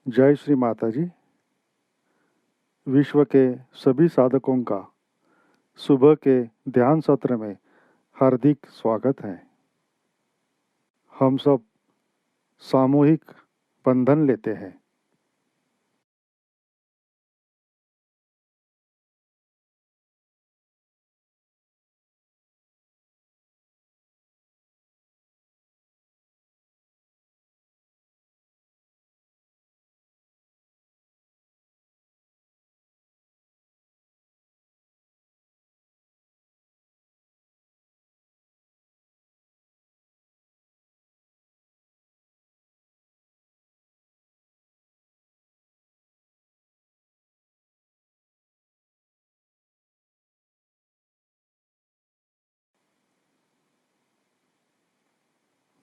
जय श्री माता जी। विश्व के सभी साधकों का सुबह के ध्यान सत्र में हार्दिक स्वागत है। हम सब सामूहिक बंधन लेते हैं।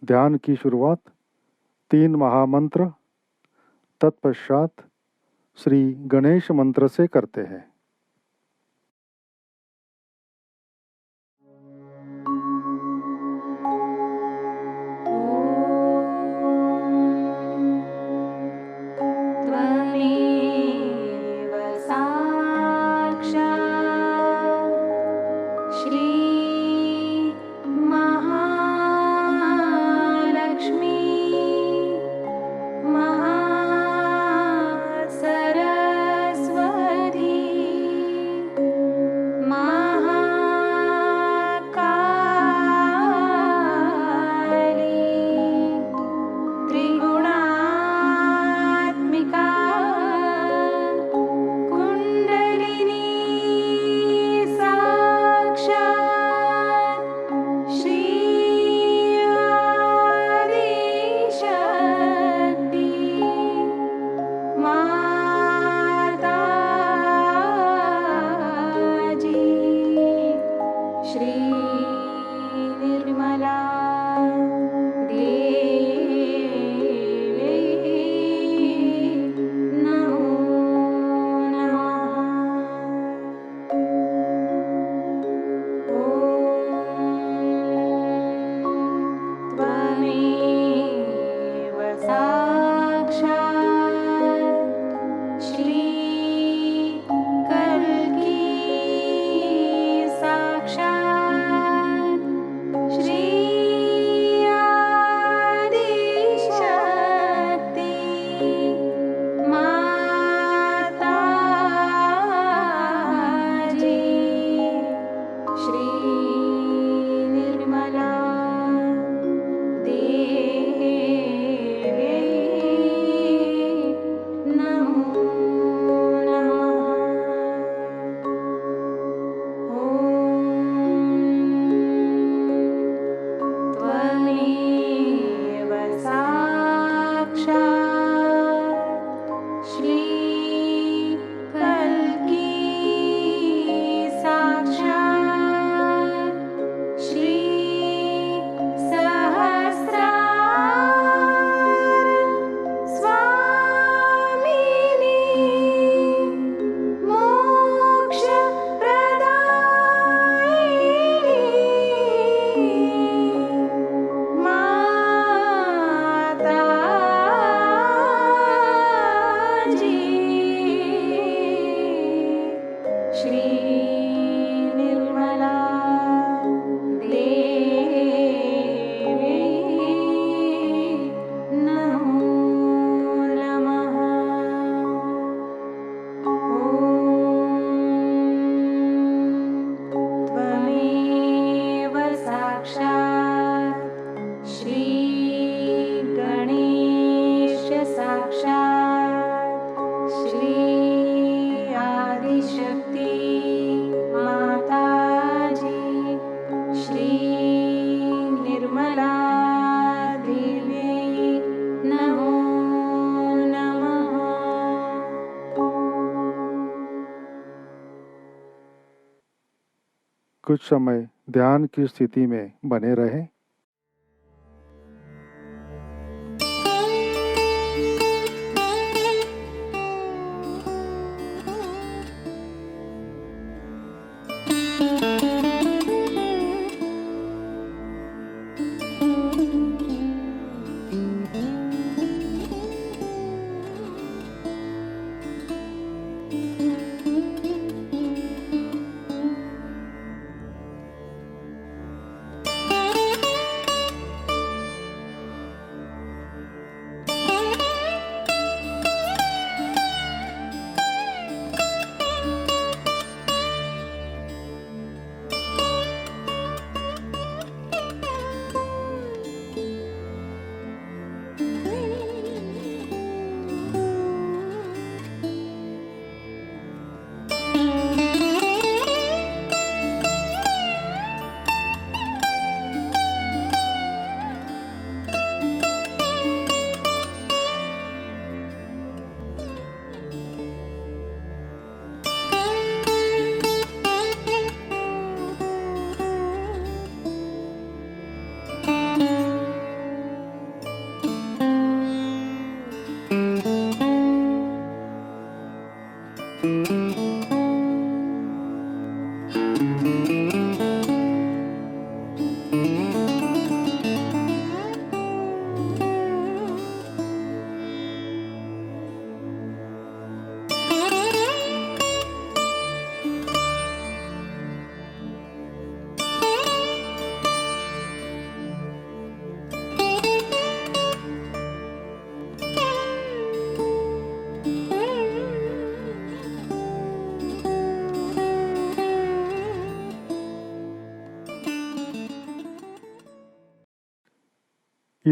ध्यान की शुरुआत 3 महामंत्र तत्पश्चात श्री गणेश मंत्र से करते हैं। त्वमेव साक्षात् श्री महालक्ष्मी महासरस्वती महाकाली त्रिगुणात्मिका कुंडलिनी साक्षात् श्री आदिशक्ति माताजी श्री निर्मला देवी नमो नमः। त्वमेव साक्षात् श्री कल्की साक्षात् श्री कुछ समय ध्यान की स्थिति में बने रहें।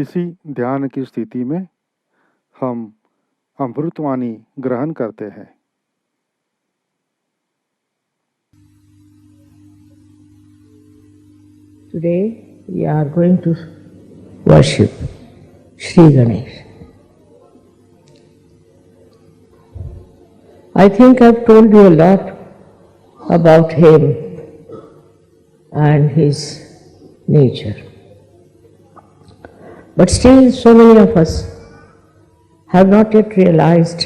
इसी ध्यान की स्थिति में हम अमृतवाणी ग्रहण करते हैं। Today we are going to worship Sri Ganesh. I think I've told you a lot about him and his nature. But still so many of us have not yet realized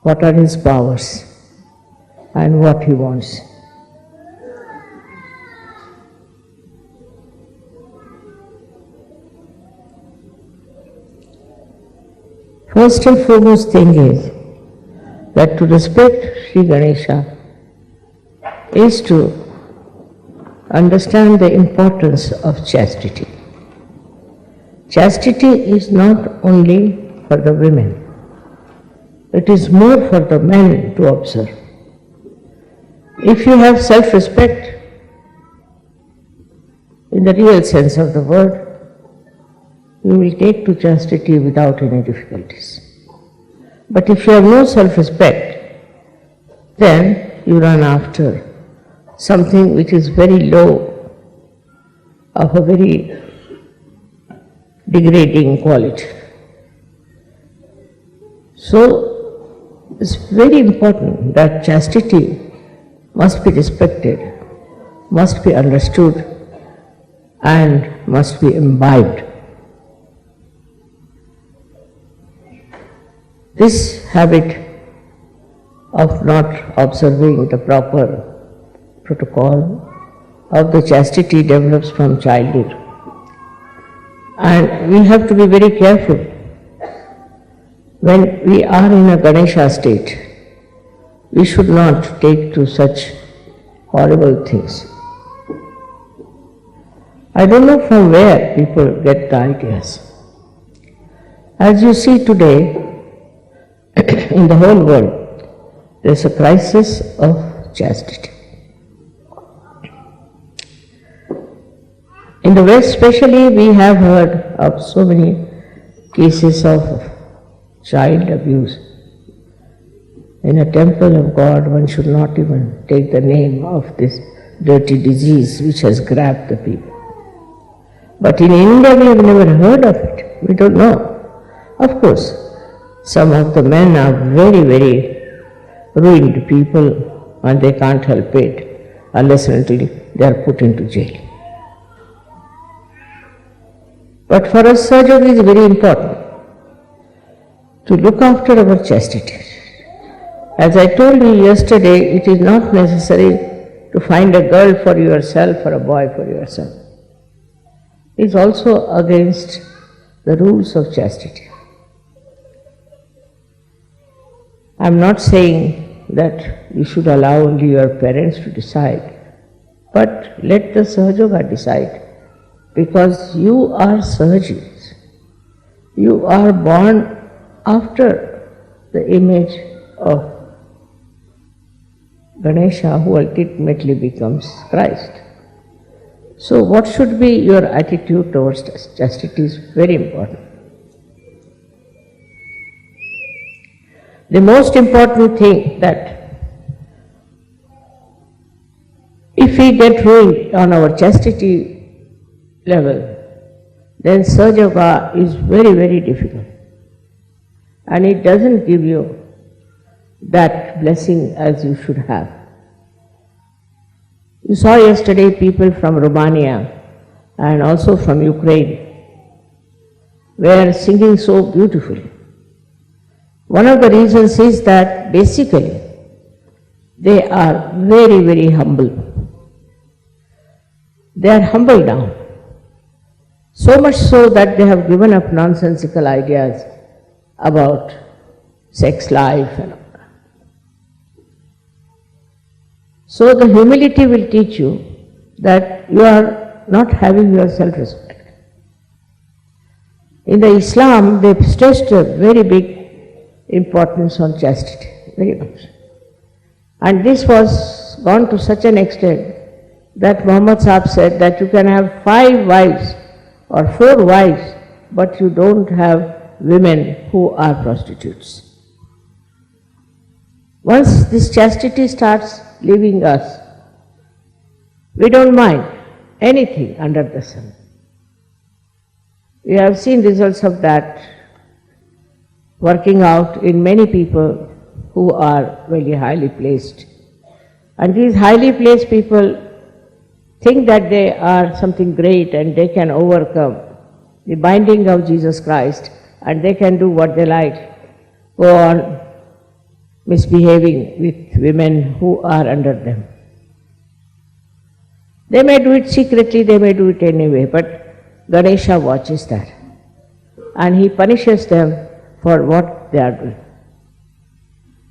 what are his powers and what he wants. First and foremost thing is that to respect Sri Ganesha is to understand the importance of chastity. Chastity is not only for the women, it is more for the men to observe. If you have self-respect in the real sense of the word, you will take to chastity without any difficulties. But if you have no self-respect, then you run after something which is very low, of a very degrading quality. So it's very important that chastity must be respected, must be understood, and must be imbibed. This habit of not observing the proper protocol of the chastity develops from childhood. And we have to be very careful when we are in a Ganesha state. We should not take to such horrible things. I don't know from where people get the ideas. As you see today, in the whole world, there is a crisis of chastity. In the West especially, we have heard of so many cases of child abuse. In a temple of God, one should not even take the name of this dirty disease which has grabbed the people. But in India, we have never heard of it. We don't know. Of course, some of the men are very, very ruined people and they can't help it unless and until they are put into jail. But for us, Sahaja Yoga is very important to look after our chastity. As I told you yesterday, it is not necessary to find a girl for yourself or a boy for yourself. It is also against the rules of chastity. I am not saying that you should allow only your parents to decide, but let the Sahaja Yoga decide, because you are Sahajis. You are born after the image of Ganesha, who ultimately becomes Christ. So what should be your attitude towards chastity is very important. The most important thing that if we get ruined on our chastity level, then Sahaja Yoga is very, very difficult. And it doesn't give you that blessing as you should have. You saw yesterday people from Romania and also from Ukraine were singing so beautifully. One of the reasons is that basically they are very, very humble. They are humble down. So much so that they have given up nonsensical ideas about sex life and all. So the humility will teach you that you are not having your self-respect. In the Islam, they stressed a very big importance on chastity, very much. And this was gone to such an extent that Muhammad Sahib said that you can have 5 wives or 4 wives, but you don't have women who are prostitutes. Once this chastity starts leaving us, we don't mind anything under the sun. We have seen results of that working out in many people who are very highly placed. And these highly placed people think that they are something great and they can overcome the binding of Jesus Christ and they can do what they like, go on misbehaving with women who are under them. They may do it secretly, they may do it anyway, but Ganesha watches that and he punishes them for what they are doing.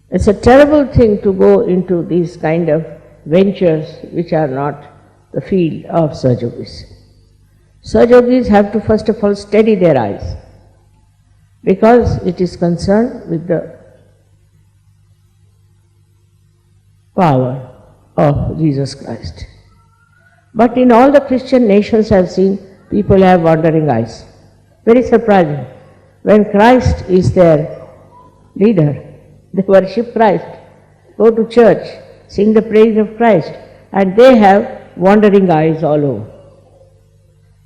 It's a terrible thing to go into these kind of ventures which are not the field of Sahaja Yogis. Sahaja Yogis have to first of all steady their eyes, because it is concerned with the power of Jesus Christ. But in all the Christian nations I have seen, people have wandering eyes. Very surprising. When Christ is their leader, they worship Christ, go to church, sing the praise of Christ, and they have wandering eyes all over.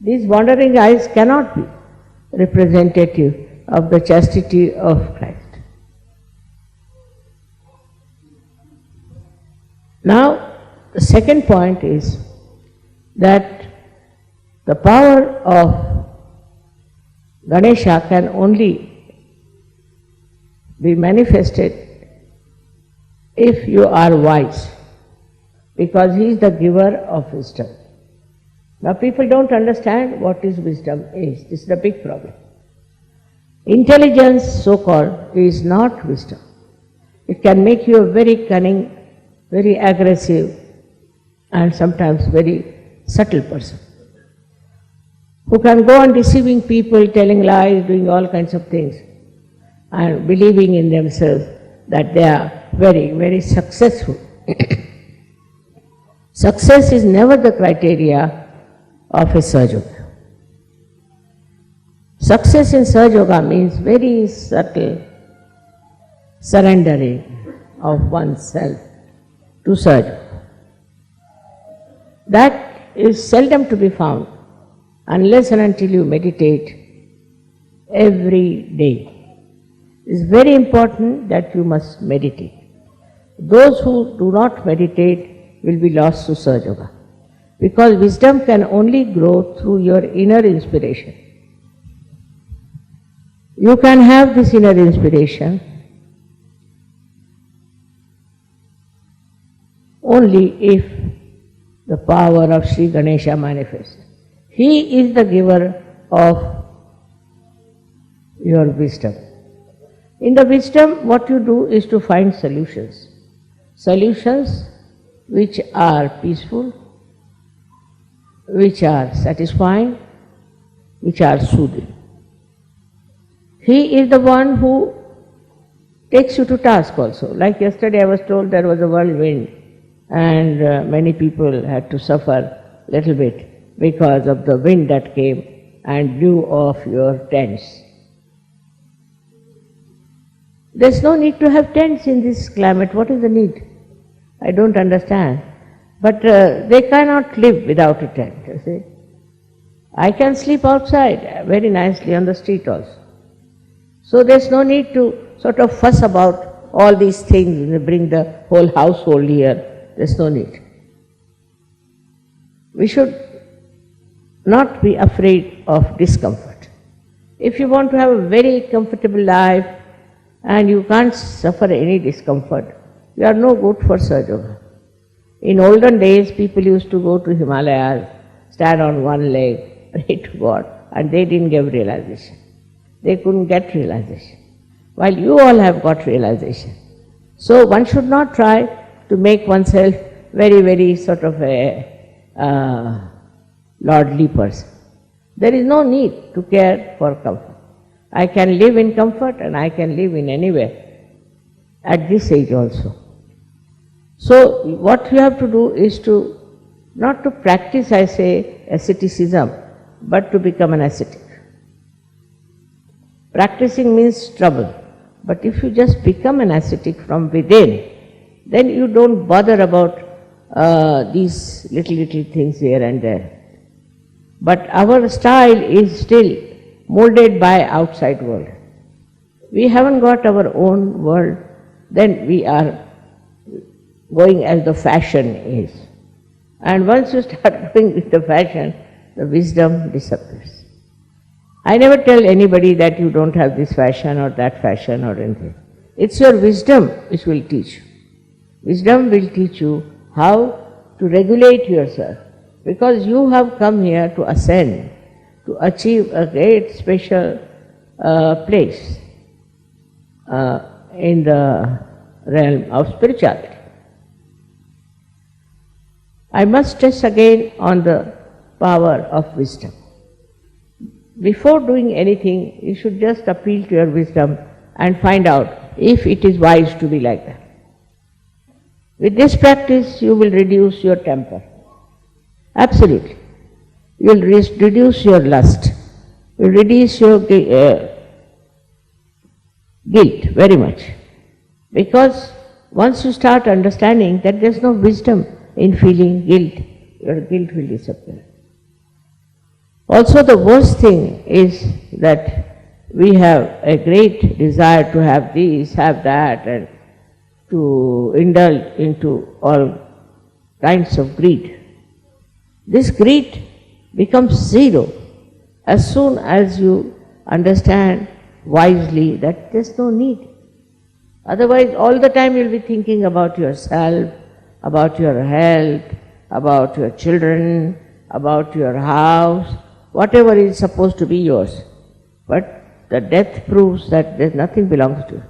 These wandering eyes cannot be representative of the chastity of Christ. Now, the second point is that the power of Ganesha can only be manifested if you are wise, because he is the giver of wisdom. Now people don't understand what is wisdom is. This is the big problem. Intelligence, so-called, is not wisdom. It can make you a very cunning, very aggressive, and sometimes very subtle person, who can go on deceiving people, telling lies, doing all kinds of things, and believing in themselves that they are very, very successful. Success is never the criteria of a Sahaja Yoga. Success in Sahaja Yoga means very subtle surrendering of oneself to Sahaja Yoga. That is seldom to be found unless and until you meditate every day. It is very important that you must meditate. Those who do not meditate will be lost to Sahaja Yoga. Because wisdom can only grow through your inner inspiration. You can have this inner inspiration only if the power of Sri Ganesha manifests. He is the giver of your wisdom. In the wisdom, what you do is to find solutions. Solutions which are peaceful, which are satisfying, which are soothing. He is the one who takes you to task also. Like yesterday I was told there was a whirlwind and many people had to suffer a little bit because of the wind that came and blew off your tents. There's no need to have tents in this climate. What is the need? I don't understand. But they cannot live without a tent, you see. I can sleep outside very nicely on the street also. So there's no need to sort of fuss about all these things and bring the whole household here. There's no need. We should not be afraid of discomfort. If you want to have a very comfortable life and you can't suffer any discomfort, you are no good for Sahaja Yoga. In olden days, people used to go to Himalayas, stand on one leg, pray to God, and they didn't get realization. They couldn't get realization. While you all have got realization. So one should not try to make oneself very, very sort of a lordly person. There is no need to care for comfort. I can live in comfort and I can live in anywhere at this age also. So what you have to do is to, not to practice, I say, asceticism, but to become an ascetic. Practicing means trouble, but if you just become an ascetic from within, then you don't bother about these little things here and there. But our style is still molded by outside world. We haven't got our own world, then we are going as the fashion is. And once you start going with the fashion, the wisdom disappears. I never tell anybody that you don't have this fashion or that fashion or anything. It's your wisdom which will teach you. Wisdom will teach you how to regulate yourself, because you have come here to ascend, to achieve a great special place in the realm of spirituality. I must stress again on the power of wisdom. Before doing anything, you should just appeal to your wisdom and find out if it is wise to be like that. With this practice, you will reduce your temper. Absolutely. You will reduce your lust. You will reduce your guilt very much. Because once you start understanding that there is no wisdom in feeling guilt, your guilt will disappear. Also, the worst thing is that we have a great desire to have this, have that, and to indulge into all kinds of greed. This greed becomes zero as soon as you understand wisely that there is no need. Otherwise, all the time you will be thinking about yourself, about your health, about your children, about your house, whatever is supposed to be yours. But the death proves that there nothing belongs to you.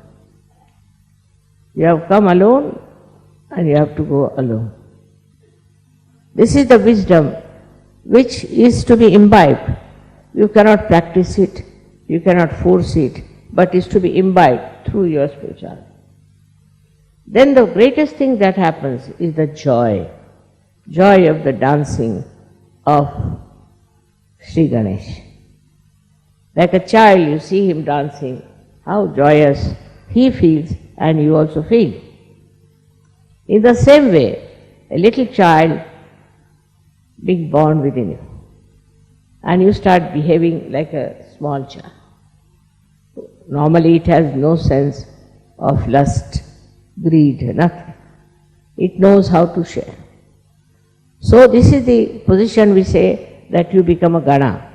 You have come alone and you have to go alone. This is the wisdom which is to be imbibed. You cannot practice it, you cannot force it, but is to be imbibed through your spirituality. Then the greatest thing that happens is the joy of the dancing of Sri Ganesh. Like a child, you see him dancing, how joyous he feels and you also feel. In the same way, a little child being born within you, and you start behaving like a small child. Normally it has no sense of lust, greed, nothing. It knows how to share. So this is the position we say that you become a Gana,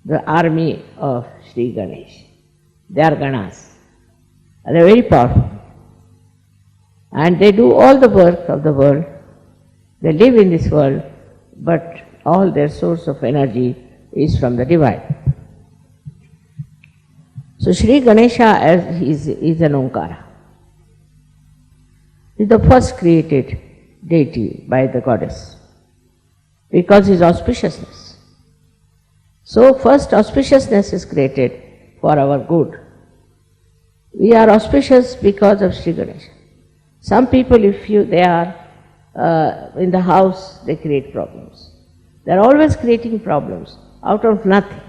the army of Sri Ganesh. They are Ganas. They are very powerful. And they do all the work of the world. They live in this world, but all their source of energy is from the divine. So Sri Ganesha is an Omkara. He is the first created deity by the goddess because his auspiciousness. So first auspiciousness is created for our good. We are auspicious because of Sri Ganesha. Some people, if they are in the house, they create problems. They are always creating problems out of nothing.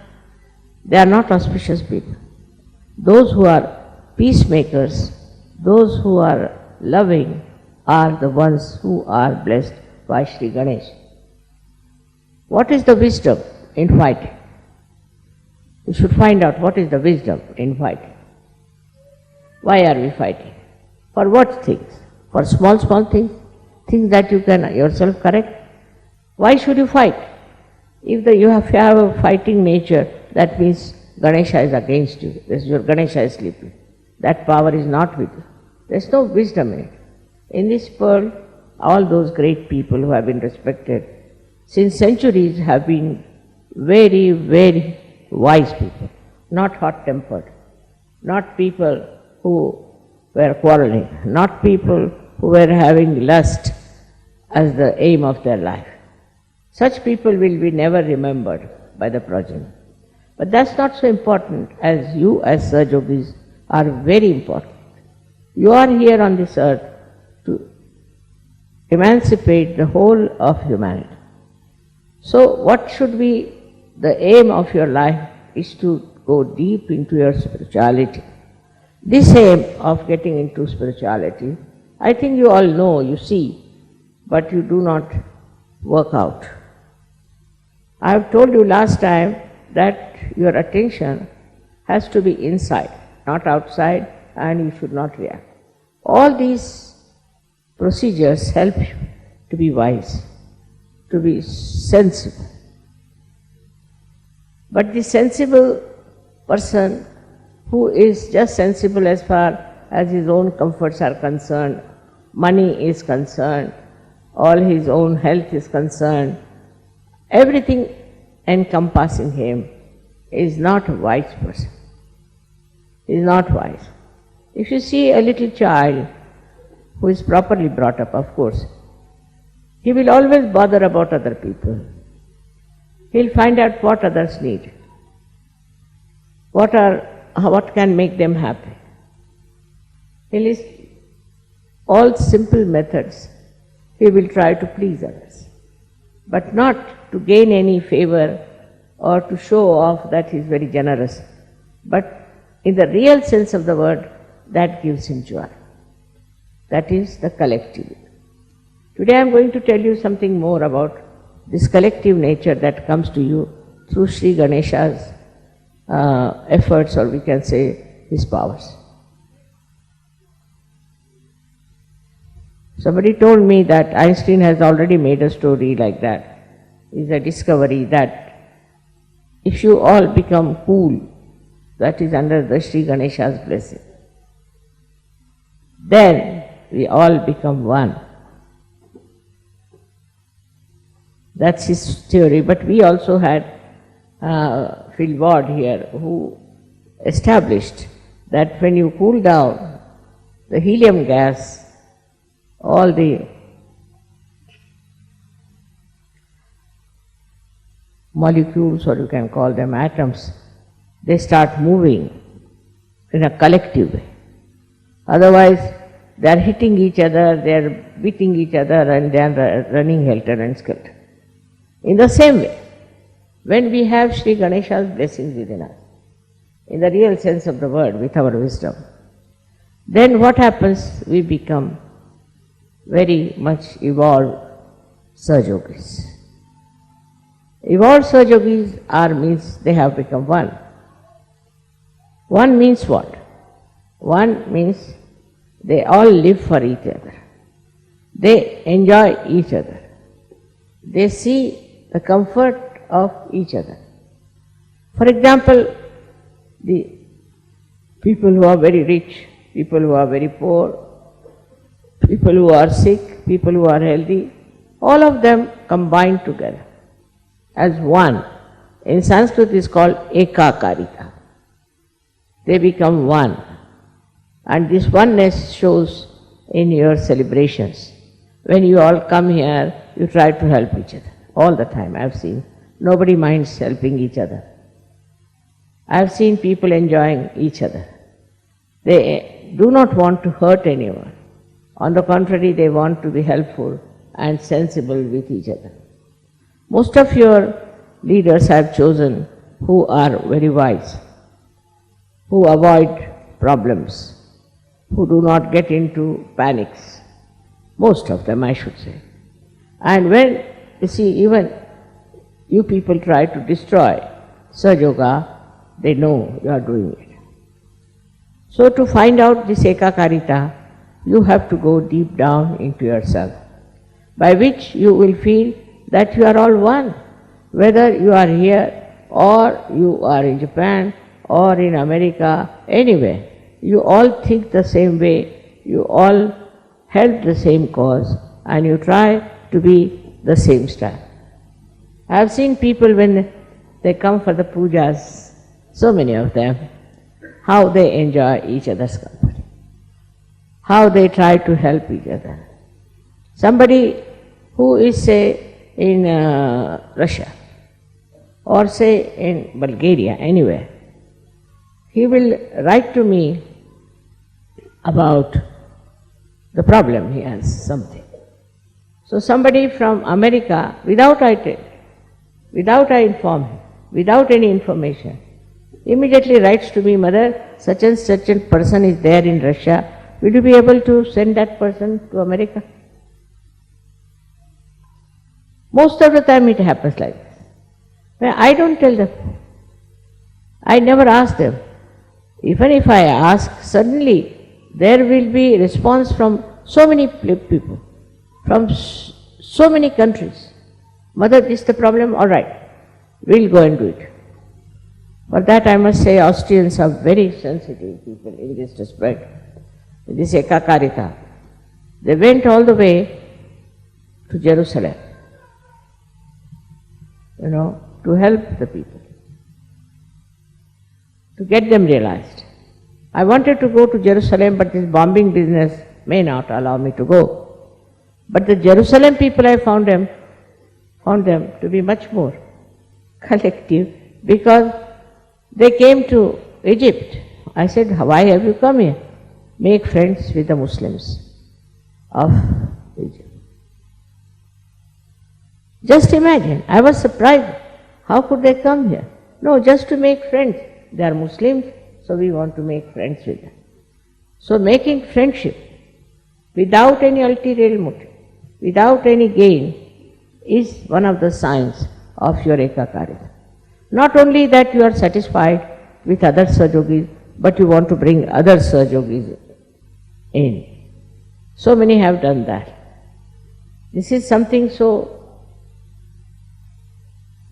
They are not auspicious people. Those who are peacemakers, those who are loving, are the ones who are blessed by Sri Ganesh. What is the wisdom in fighting? We should find out what is the wisdom in fighting. Why are we fighting? For what things? For small things? Things that you can yourself correct? Why should you fight? If you have a fighting nature, that means Ganesha is against you. Your Ganesha is sleeping. That power is not with you. There is no wisdom in it. In this world, all those great people who have been respected since centuries have been very, very wise people, not hot-tempered, not people who were quarreling, not people who were having lust as the aim of their life. Such people will be never remembered by the progeny. But that's not so important, as you as Sahajogis are very important. You are here on this earth to emancipate the whole of humanity. So what should be the aim of your life is to go deep into your spirituality. This aim of getting into spirituality, I think you all know, you see, but you do not work out. I have told you last time that your attention has to be inside, not outside, and you should not react. All these procedures help you to be wise, to be sensible. But the sensible person who is just sensible as far as his own comforts are concerned, money is concerned, all his own health is concerned, everything encompassing him is not a wise person. He is not wise. If you see a little child who is properly brought up, of course, he will always bother about other people. He'll find out what others need, what can make them happy. He'll list all simple methods. He will try to please others, but not to gain any favor or to show off that he is very generous. But in the real sense of the word, that gives him joy. That is the collective. Today I am going to tell you something more about this collective nature that comes to you through Sri Ganesha's efforts, or we can say his powers. Somebody told me that Einstein has already made a story like that. It's a discovery that if you all become cool, that is under the Sri Ganesha's blessing, then we all become one. That's his theory. But we also had Phil Ward here, who established that when you cool down the helium gas, all the molecules, or you can call them atoms, they start moving in a collective way. Otherwise, they are hitting each other, they are beating each other, and they are running helter and skelter. In the same way, when we have Sri Ganesha's blessings within us, in the real sense of the word, with our wisdom, then what happens? We become very much evolved Sahajogis. Evolved Sahajogis means they have become one. One means what? One means they all live for each other. They enjoy each other. They see the comfort of each other. For example, the people who are very rich, people who are very poor, people who are sick, people who are healthy, all of them combine together as one. In Sanskrit it is called ekakarita. They become one. And this oneness shows in your celebrations. When you all come here, you try to help each other. All the time I have seen. Nobody minds helping each other. I have seen people enjoying each other. They do not want to hurt anyone. On the contrary, they want to be helpful and sensible with each other. Most of your leaders I have chosen who are very wise, who avoid problems, who do not get into panics. Most of them, I should say. And when, you see, even you people try to destroy Sahaja Yoga, they know you are doing it. So to find out this ekakarita, you have to go deep down into yourself, by which you will feel that you are all one. Whether you are here or you are in Japan or in America, anywhere, you all think the same way, you all help the same cause, and you try to be the same style. I have seen people when they come for the pujas, so many of them, how they enjoy each other's company, how they try to help each other. Somebody who is, say, in Russia, or say in Bulgaria, anywhere, he will write to me about the problem, he has something. So somebody from America, without I inform him, without any information, immediately writes to me, Mother, such and such a person is there in Russia, will you be able to send that person to America? Most of the time it happens like this. But I don't tell them. I never ask them. Even if I ask, suddenly there will be response from so many people, from so many countries. Mother, this is the problem, all right, we'll go and do it. For that I must say Austrians are very sensitive people in this respect, this ekakarita. They went all the way to Jerusalem, to help the people, to get them realized. I wanted to go to Jerusalem, but this bombing business may not allow me to go. But the Jerusalem people, I found them to be much more collective, because they came to Egypt. I said, why have you come here? Make friends with the Muslims of Egypt. Just imagine, I was surprised. How could they come here? No, just to make friends. They are Muslims, so we want to make friends with them. So making friendship without any ulterior motive, without any gain, is one of the signs of your ekakarita. Not only that you are satisfied with other Sahajogis, but you want to bring other Sahajogis in. So many have done that. This is something so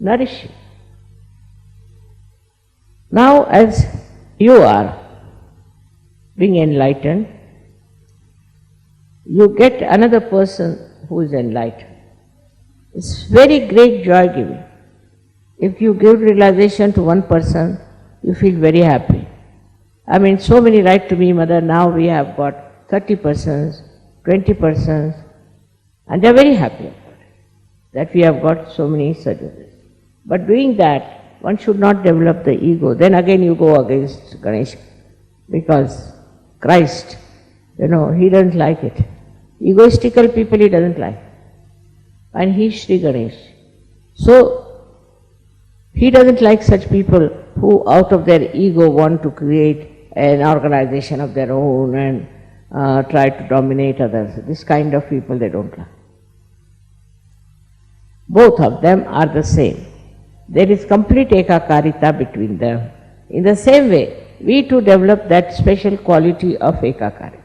nourishing. Now as you are being enlightened, you get another person who is enlightened. It's very great joy giving. If you give realization to one person, you feel very happy. I mean, so many write to me, Mother, now we have got 30 persons, 20 persons, and they are very happy about it, that we have got so many Sahajogis. But doing that, one should not develop the ego. Then again you go against Ganesha, because Christ, he doesn't like it. Egoistical people he doesn't like. And he is Sri Ganesh. So, he doesn't like such people who out of their ego want to create an organization of their own and try to dominate others. This kind of people they don't like. Both of them are the same. There is complete ekakarita between them. In the same way, we too develop that special quality of ekakarita.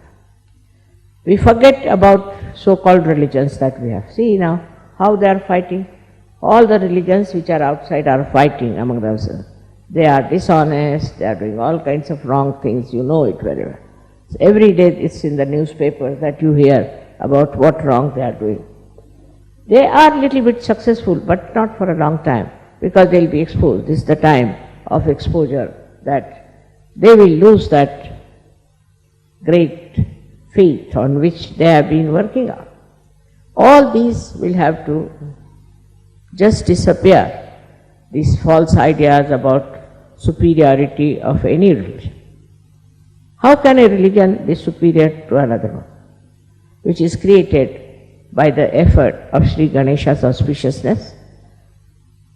We forget about so-called religions that we have. See now how they are fighting. All the religions which are outside are fighting among themselves. They are dishonest, they are doing all kinds of wrong things, you know it very well. So every day it's in the newspaper that you hear about what wrong they are doing. They are little bit successful, but not for a long time, because they will be exposed. This is the time of exposure that they will lose that great faith on which they have been working on. All these will have to just disappear, these false ideas about superiority of any religion. How can a religion be superior to another one, which is created by the effort of Sri Ganesha's auspiciousness?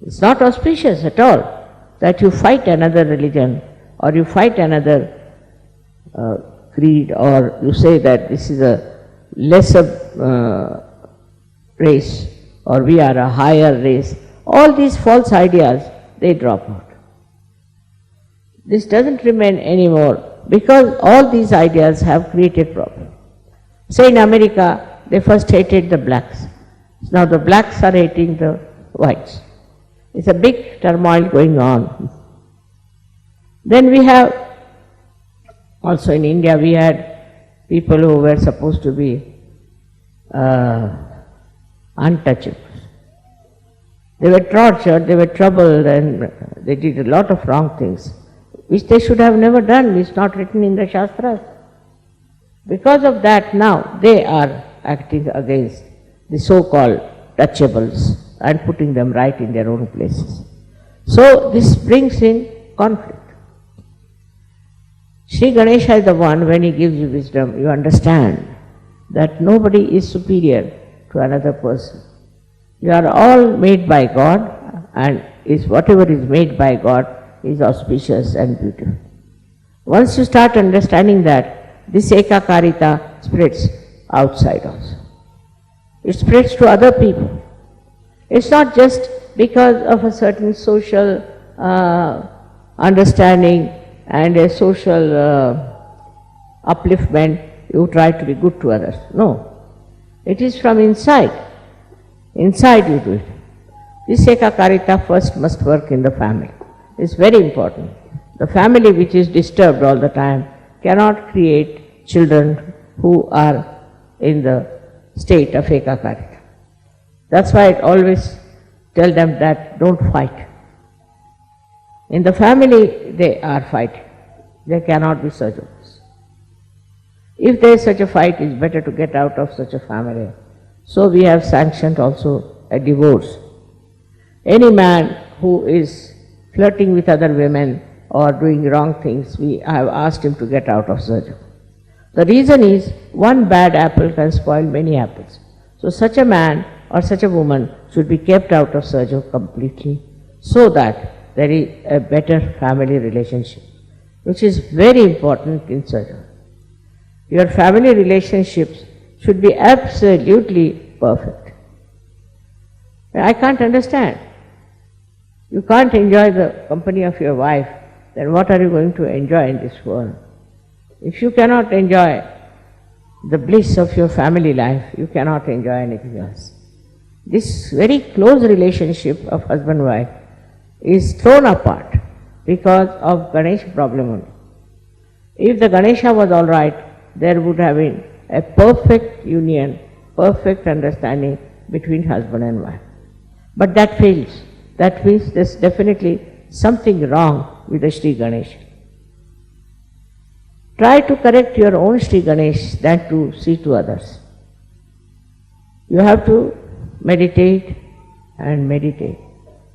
It's not auspicious at all that you fight another religion or you fight another creed, or you say that this is a lesser race or we are a higher race. All these false ideas, they drop out. This doesn't remain anymore because all these ideas have created problems. Say in America, they first hated the blacks. Now the blacks are hating the whites. It's a big turmoil going on. Then we have, also in India, we had people who were supposed to be untouchables. They were tortured, they were troubled, and they did a lot of wrong things, which they should have never done. It's not written in the Shastras. Because of that, now they are acting against the so-called touchables and putting them right in their own places. So this brings in conflict. Sri Ganesha is the one, when he gives you wisdom, you understand that nobody is superior to another person. You are all made by God, and whatever is made by God is auspicious and beautiful. Once you start understanding that, this ekakarita spreads outside also. It spreads to other people. It's not just because of a certain social understanding and a social upliftment you try to be good to others. No. It is from inside. Inside you do it. This ekakarita first must work in the family. It's very important. The family which is disturbed all the time cannot create children who are in the state of ekakarita. That's why I always tell them that don't fight. In the family they are fighting. They cannot be surgeons. If there is such a fight, it's better to get out of such a family. So we have sanctioned also a divorce. Any man who is flirting with other women or doing wrong things, we have asked him to get out of surgery. The reason is, one bad apple can spoil many apples. So such a man or such a woman should be kept out of surgery completely, so that there is a better family relationship, which is very important in surgery. Your family relationships should be absolutely perfect. I can't understand. You can't enjoy the company of your wife, then what are you going to enjoy in this world? If you cannot enjoy the bliss of your family life, you cannot enjoy anything else. This very close relationship of husband-wife is thrown apart because of Ganesha problem only. If the Ganesha was all right, there would have been a perfect union, perfect understanding between husband and wife. But that fails. That means there's definitely something wrong with the Sri Ganesha. Try to correct your own Sri Ganesh than to see to others. You have to meditate and meditate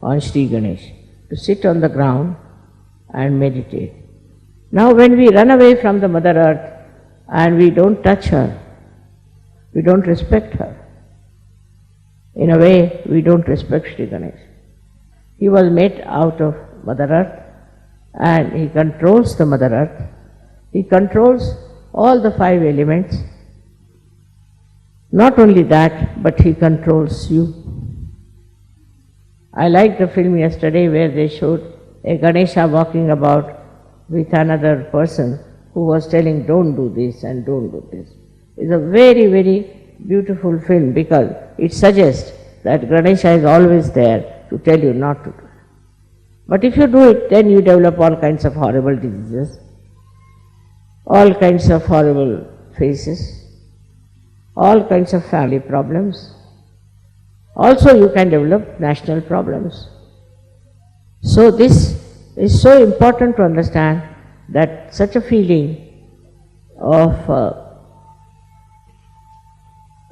on Sri Ganesh. To sit on the ground and meditate. Now when we run away from the Mother Earth and we don't touch her, we don't respect her. In a way, we don't respect Sri Ganesh. He was made out of Mother Earth and he controls the Mother Earth. He controls all the 5 elements. Not only that, but he controls you. I liked the film yesterday where they showed a Ganesha walking about with another person who was telling, don't do this and don't do this. It's a very, very beautiful film because it suggests that Ganesha is always there to tell you not to do it. But if you do it, then you develop all kinds of horrible diseases, all kinds of horrible faces, all kinds of family problems. Also you can develop national problems. So this is so important to understand that such a feeling of,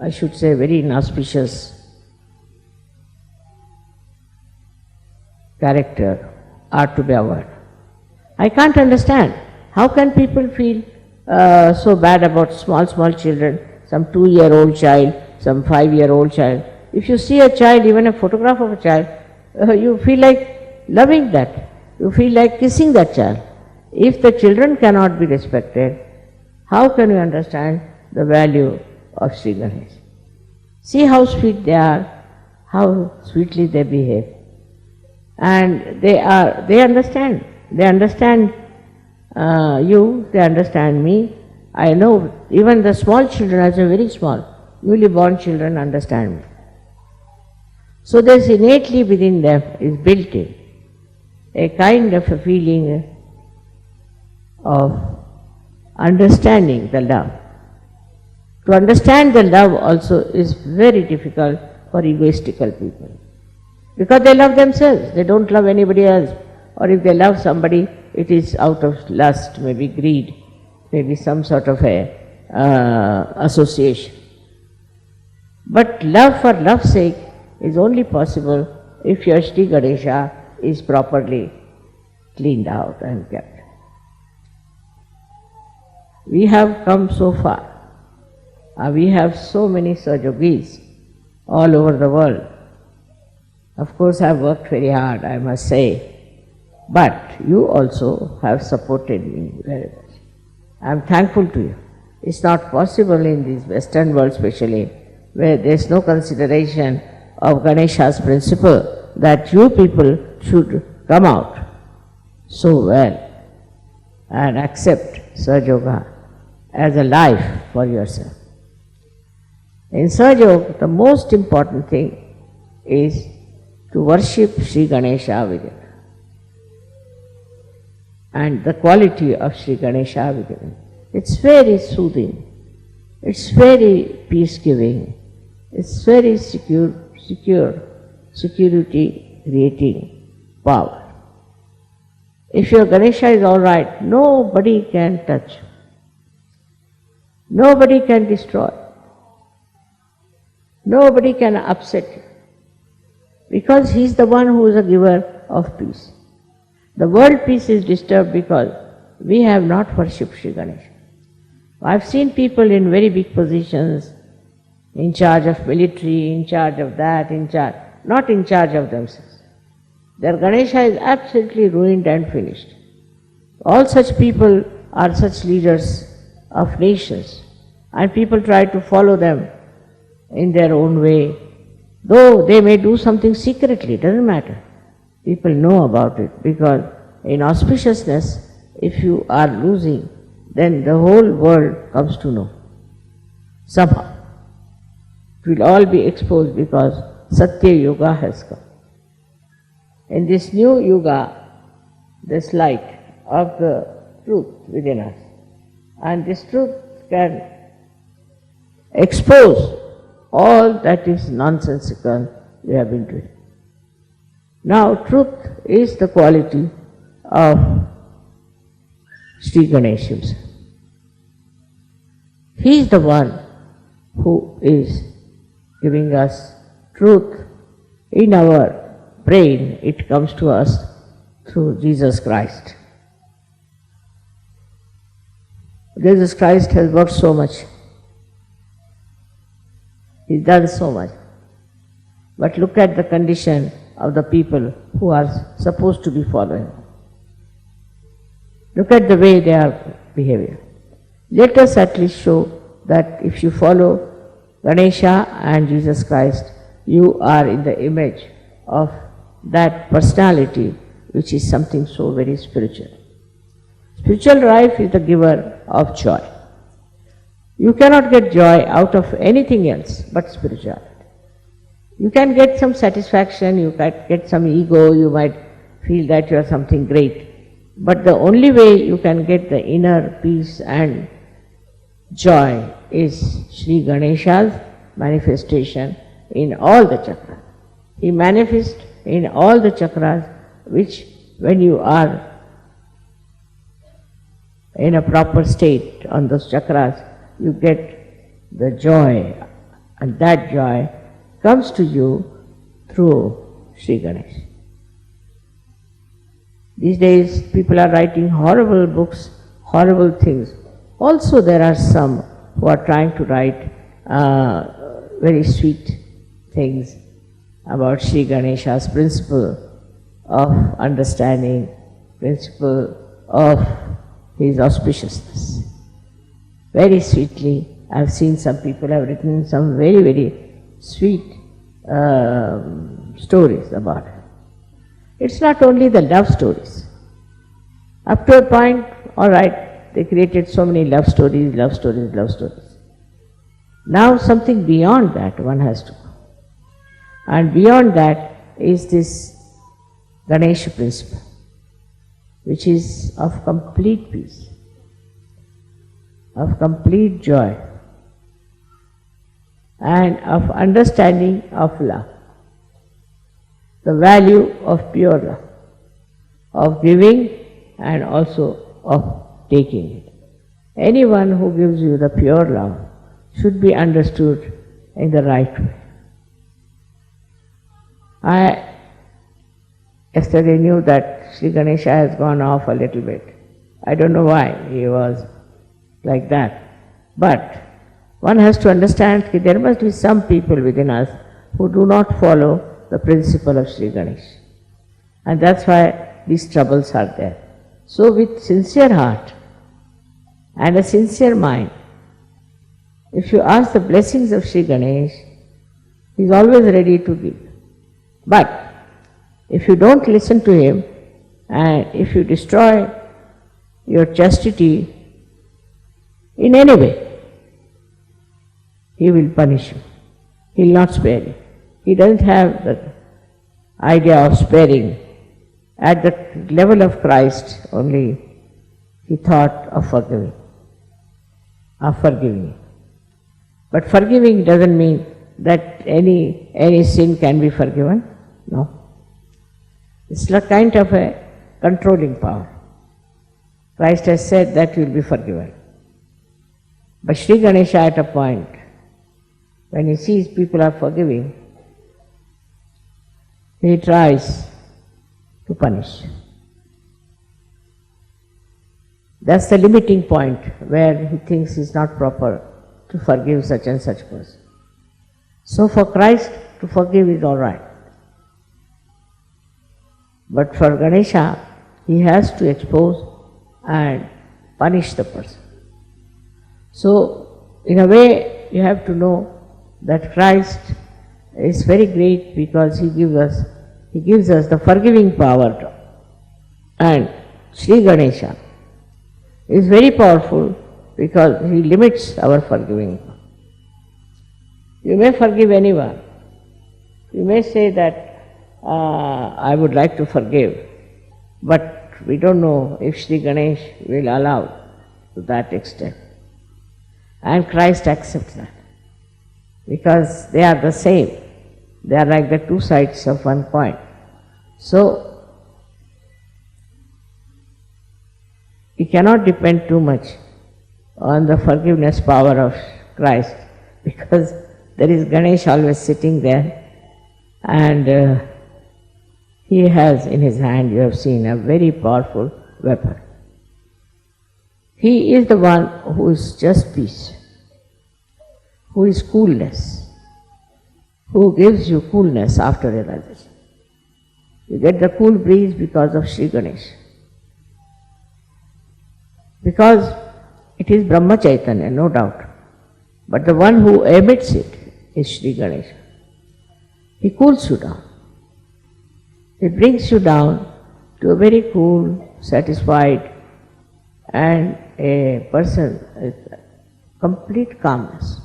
I should say, very inauspicious character are to be avoided. I can't understand how can people feel so bad about small children, some 2-year-old child, some 5-year-old child. If you see a child, even a photograph of a child, you feel like loving that. You feel like kissing that child. If the children cannot be respected, how can you understand the value of Sri Ganesh? See how sweet they are, how sweetly they behave. And they understand. They understand you, they understand me. I know even the small children, as a very small, newly born children understand me. So there's innately within them, is built in, a kind of a feeling of understanding the love. To understand the love also is very difficult for egoistical people. Because they love themselves, they don't love anybody else. Or if they love somebody, it is out of lust, maybe greed, maybe some sort of a association. But love for love's sake is only possible if your Sri Ganesha is properly cleaned out and kept. We have come so far. We have so many Sahajogis all over the world. Of course, I have worked very hard, I must say. But you also have supported me very much. I am thankful to you. It's not possible in this Western world especially, where there is no consideration of Ganesha's principle that you people should come out so well and accept Sahaja Yoga as a life for yourself. In Sahaja Yoga, the most important thing is to worship Sri Ganesha within, and the quality of Sri Ganesha within. It's very soothing, it's very peace-giving, it's very security creating power. If your Ganesha is all right, nobody can touch, nobody can destroy, nobody can upset you, because he is the one who is a giver of peace. The world peace is disturbed because we have not worshipped Sri Ganesha. I've seen people in very big positions, in charge of military, in charge of that, not in charge of themselves. Their Ganesha is absolutely ruined and finished. All such people are such leaders of nations, and people try to follow them in their own way. Though they may do something secretly, it doesn't matter. People know about it, because in auspiciousness, if you are losing, then the whole world comes to know. Somehow. It will all be exposed because Satya Yuga has come. In this new Yuga, this light of the truth within us, and this truth can expose all that is nonsensical we have been doing. Now, truth is the quality of Sri Ganesha himself. He is the one who is giving us truth in our brain. It comes to us through Jesus Christ. Jesus Christ has worked so much. He's done so much. But look at the condition of the people who are supposed to be following. Look at the way they are behaving. Let us at least show that if you follow Ganesha and Jesus Christ, you are in the image of that personality which is something so very spiritual. Spiritual life is the giver of joy. You cannot get joy out of anything else but spirituality. You can get some satisfaction, you can get some ego, you might feel that you are something great. But the only way you can get the inner peace and joy is Sri Ganesha's manifestation in all the chakras. He manifests in all the chakras, which when you are in a proper state on those chakras, you get the joy, and that joy comes to you through Sri Ganesh. These days people are writing horrible books, horrible things. Also there are some who are trying to write very sweet things about Sri Ganesha's principle of understanding, principle of his auspiciousness. Very sweetly, I have seen some people have written some very, very sweet stories about it. It's not only the love stories. Up to a point, all right, they created so many love stories, love stories, love stories. Now something beyond that one has to go. And beyond that is this Ganesha principle, which is of complete peace, of complete joy, and of understanding of love, the value of pure love, of giving and also of taking it. Anyone who gives you the pure love should be understood in the right way. I yesterday knew that Sri Ganesha has gone off a little bit. I don't know why he was like that. But one has to understand that there must be some people within us who do not follow the principle of Sri Ganesh. And that's why these troubles are there. So with sincere heart and a sincere mind, if you ask the blessings of Sri Ganesh, he is always ready to give. But if you don't listen to him, and if you destroy your chastity in any way, he will punish you. He will not spare you. He doesn't have the idea of sparing. At the level of Christ only he thought of forgiving. But forgiving doesn't mean that any sin can be forgiven. No. It's a kind of a controlling power. Christ has said that you will be forgiven. But Sri Ganesha at a point, when he sees people are forgiving, he tries to punish. That's the limiting point where he thinks it's not proper to forgive such and such person. So for Christ to forgive is all right. But for Ganesha, he has to expose and punish the person. So in a way you have to know that Christ is very great because he gives us the forgiving power. And Sri Ganesha is very powerful because he limits our forgiving power. You may forgive anyone. You may say that I would like to forgive, but we don't know if Sri Ganesh will allow to that extent. And Christ accepts that because they are the same. They are like the two sides of one coin. So we cannot depend too much on the forgiveness power of Christ because there is Ganesh always sitting there, and he has in his hand, you have seen, a very powerful weapon. He is the one who is just peace, who is coolness, who gives you coolness after realization. You get the cool breeze because of Sri Ganesh. Because it is Brahma Chaitanya, no doubt. But the one who emits it is Sri Ganesha. He cools you down. He brings you down to a very cool, satisfied, and a person complete calmness.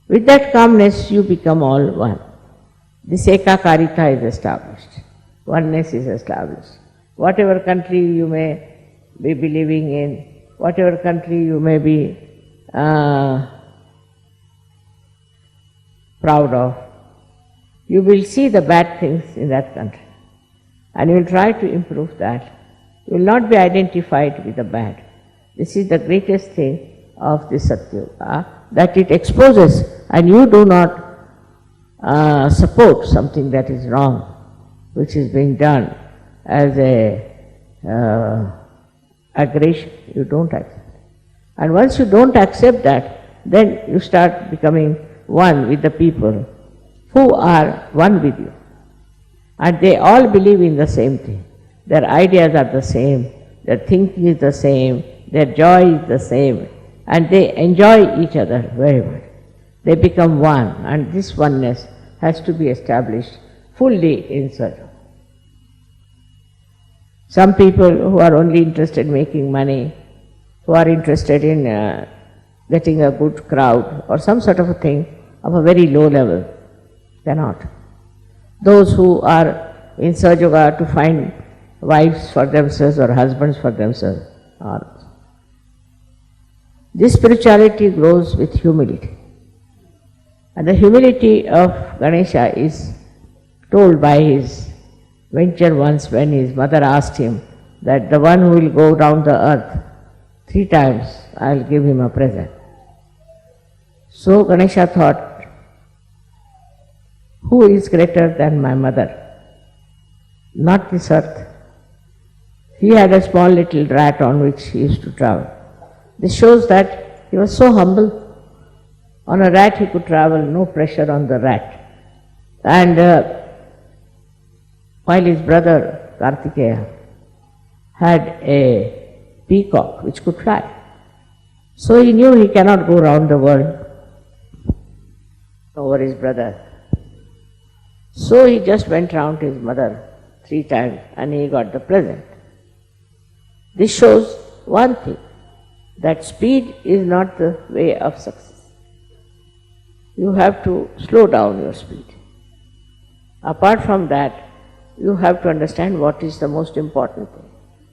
With that calmness, you become all one. This ekakarita is established. Oneness is established. Whatever country you may be believing in, whatever country you may be proud of, you will see the bad things in that country and you will try to improve that. You will not be identified with the bad. This is the greatest thing of this Satyuga, that it exposes and you do not support something that is wrong, which is being done as a aggression. You don't accept. And once you don't accept that, then you start becoming one with the people who are one with you. And they all believe in the same thing. Their ideas are the same, their thinking is the same, their joy is the same, and they enjoy each other very much. They become one, and this oneness has to be established fully in Sajo. Some people who are only interested in making money, who are interested in getting a good crowd or some sort of a thing of a very low level, cannot. Those who are in Sahaja to find wives for themselves or husbands for themselves are. This spirituality grows with humility. And the humility of Ganesha is told by his venture once when his mother asked him that the one who will go round the earth 3 times, I will give him a present. So Ganesha thought, who is greater than my mother? Not this earth. He had a small little rat on which he used to travel. This shows that he was so humble. On a rat he could travel, no pressure on the rat. And while his brother Kartikeya had a peacock which could fly. So he knew he cannot go round the world over his brother. So he just went round his mother 3 times and he got the present. This shows one thing, that speed is not the way of success. You have to slow down your speed. Apart from that, you have to understand what is the most important thing.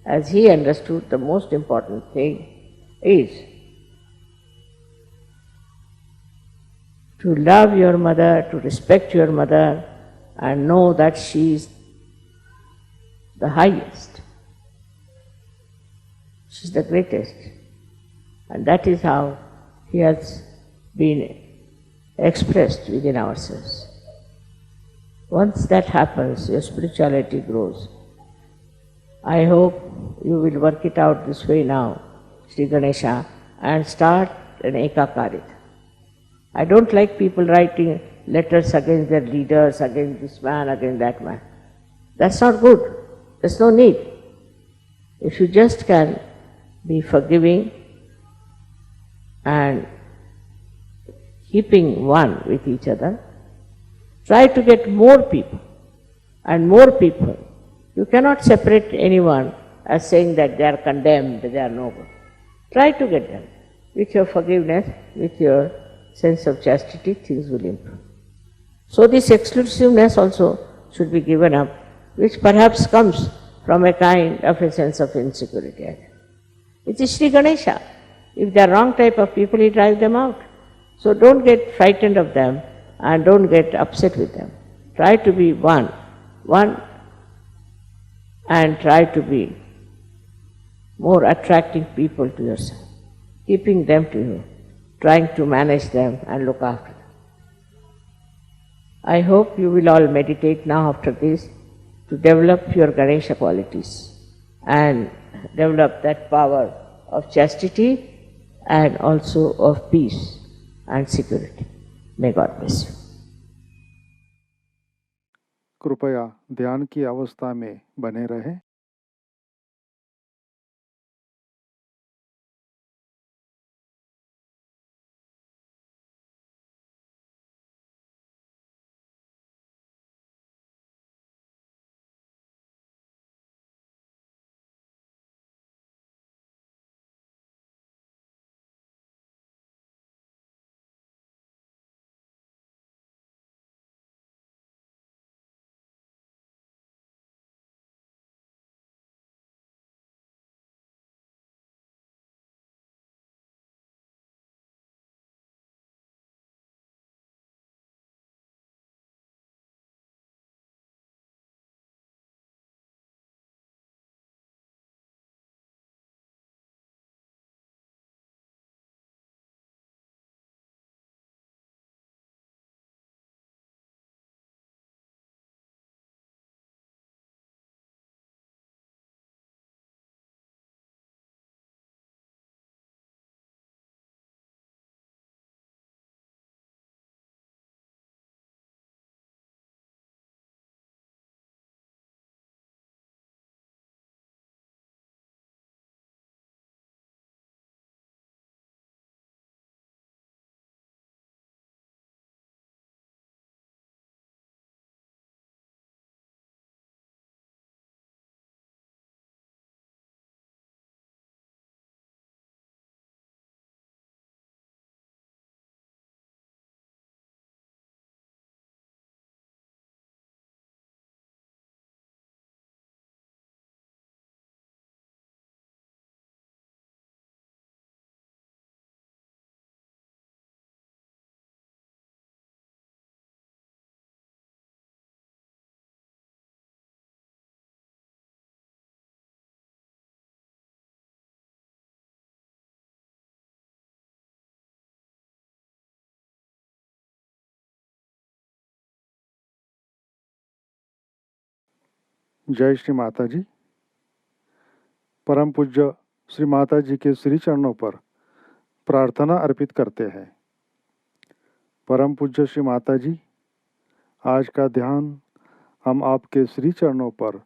As he understood, the most important thing is to love your mother, to respect your mother, and know that she is the highest. She is the greatest. And that is how he has been expressed within ourselves. Once that happens, your spirituality grows. I hope you will work it out this way now, Sri Ganesha, and start an ekakarita. I don't like people writing letters against their leaders, against this man, against that man. That's not good. There's no need. If you just can be forgiving and keeping one with each other, try to get more people and more people. You cannot separate anyone as saying that they are condemned, they are no good. Try to get them. With your forgiveness, with your sense of chastity, things will improve. So this exclusiveness also should be given up, which perhaps comes from a kind of a sense of insecurity. It is Sri Ganesha. If they are wrong type of people, he drives them out. So don't get frightened of them and don't get upset with them. Try to be one, and try to be more attracting people to yourself, keeping them to you, trying to manage them and look after them. I hope you will all meditate now after this to develop your Ganesha qualities and develop that power of chastity and also of peace and security. May God bless you. कृपया ध्यान की अवस्था में बने रहें। जय श्री माता जी। परम पूज्य श्री माता जी के श्री चरणों पर प्रार्थना अर्पित करते हैं। परम पूज्य श्री माता जी, आज का ध्यान हम आपके श्री चरणों पर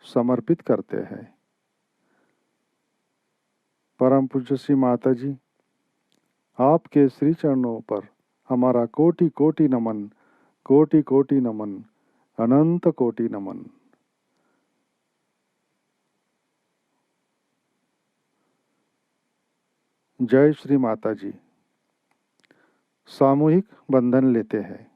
समर्पित करते हैं। परम पूज्य श्री माता जी, आपके श्री चरणों पर हमारा कोटि कोटि नमन, कोटि कोटि नमन, अनंत कोटि नमन। जय श्री माता जी। सामूहिक बंधन लेते हैं।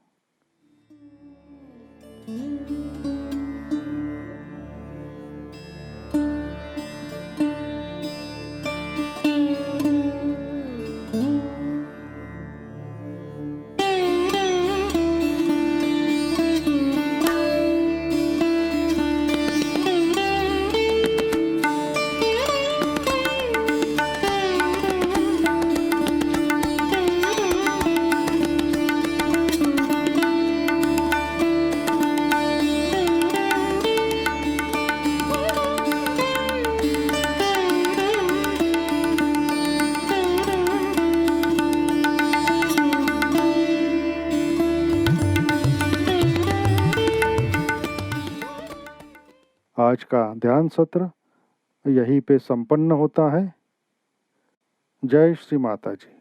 आज का ध्यान सत्र यहीं पे संपन्न होता है। जय श्री माता जी।